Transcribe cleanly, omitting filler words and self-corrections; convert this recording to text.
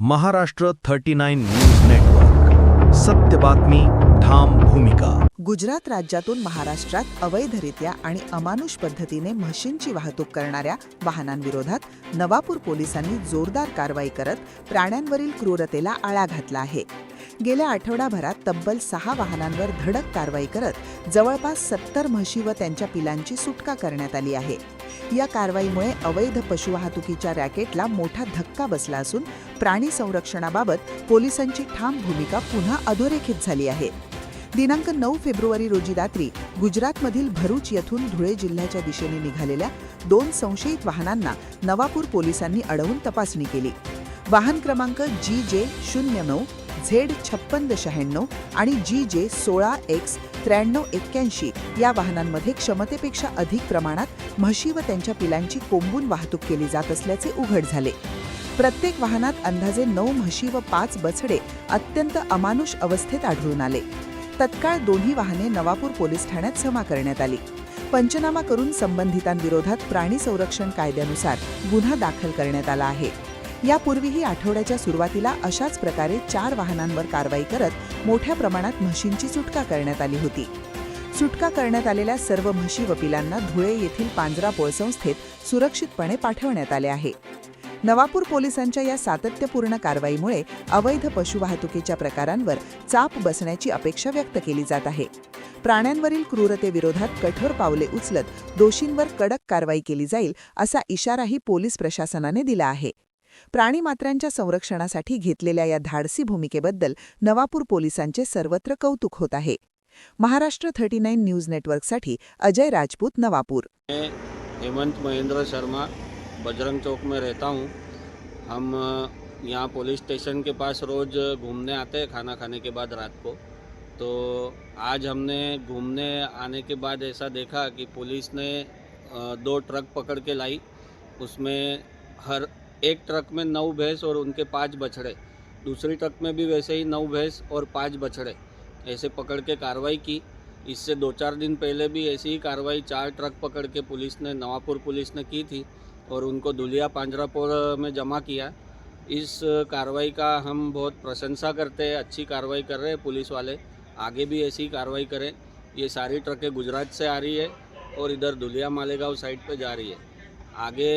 Maharashtra 39 news network, सत्य बातमी, ठाम भूमिका। गुजरात राज्यातून महाराष्ट्रात अवैधरित्या आणि अमानुष पद्धतीने म्हशींची वाहतूक करणाऱ्या वाहनांविरोधात नवापूर पोलिसांनी जोरदार कारवाई करत प्राण्यांवरील क्रूरतेला आळा घातला आहे। गेल्या आठवडाभरात तब्बल 6 वाहनांवर धडक कारवाई करत जवळपास 70 म्हशी व त्यांच्या पिलांची सुटका करण्यात आली आहे। या कारवाईमुळे अवैध पशुवाहतुकीच्या रॅकेटला मोठा धक्का बसला असून प्राणी संरक्षणाबाबत पोलिसांची ठाम भूमिका पुन्हा अधोरेखित झाली आहे। दिनांक 9 फेब्रुवारी रोजी रात्री गुजरातमधील भरूच येथून धुळे जिल्ह्याच्या दिशेने निघालेल्या 2 संशयित वाहनांना नवापूर पोलिसांनी अडवून तपासणी केली। वाहन क्रमांक GJ09, Z5696 आणि GJ16X 9381 या वाहनांमध्ये क्षमतेपेक्षा अधिक प्रमाणात म्हशी व त्यांच्या पिलांची कोंबून वाहतूक केली जात असल्याचे उघड झाले। प्रत्येक वाहनात अंदाजे 9 म्हशी व 5 बछडे अत्यंत अमानुष अवस्थेत आढळून आले। तत्काळ दोन्ही वाहने नवापूर पोलीस ठाण्यात जमा करण्यात आली। पंचनामा करून संबंधितांविरोधात प्राणी संरक्षण कायद्यानुसार गुन्हा दाखल करण्यात आला आहे। यापूर्वीही आठवड्याच्या सुरुवातीला अशाच प्रकारे 4 वाहनांवर कारवाई करत मोठ्या प्रमाणात म्हशींची सुटका करण्यात आली होती। सुटका करण्यात आलेल्या सर्व म्हशी व पिलांना धुळे येथील पांजरापोळ संस्थेत सुरक्षितपणे पाठवण्यात आले आहे। नवापूर पोलिसांच्या या सातत्यपूर्ण कारवाईमुळे अवैध पशुवाहतुकीच्या प्रकारांवर चाप बसण्याची अपेक्षा व्यक्त केली जात आहे। प्राण्यांवरील क्रूरतेविरोधात कठोर पावले उचलत दोषींवर कडक कारवाई केली जाईल असा इशाराही पोलीस प्रशासनाने दिला आहे। प्राणीमात्रांच्या संरक्षणासाठी घेतलेल्या या धाडसी भूमिकेबद्दल नवापूर पोलिसांचे सर्वत्र कौतुक होत आहे। महाराष्ट्र 39 न्यूज नेटवर्कसाठी अजय राजपूत, नवापूर। हेमंत महेंद्र शर्मा, बजरंग चौक में रहता हूँ। हम यहाँ पुलिस स्टेशन के पास रोज़ घूमने आते हैं खाना खाने के बाद रात को। तो आज हमने घूमने आने के बाद ऐसा देखा कि पुलिस ने 2 ट्रक पकड़ के लाई। उसमें हर एक ट्रक में 9 भैंस और उनके 5 बछड़े, दूसरी ट्रक में भी वैसे ही 9 भैंस और 5 बछड़े ऐसे पकड़ के कार्रवाई की। इससे 2-4 दिन पहले भी ऐसी ही कार्रवाई 4 ट्रक पकड़ के पुलिस ने, नवापुर पुलिस ने की थी और उनको धुलिया पांजरापोल में जमा किया। इस कार्रवाई का हम बहुत प्रशंसा करते हैं। अच्छी कार्रवाई कर रहे हैं पुलिस वाले, आगे भी ऐसी कार्रवाई करें। ये सारी ट्रकें गुजरात से आ रही है और इधर धुलिया मालेगांव साइड पे जा रही है। आगे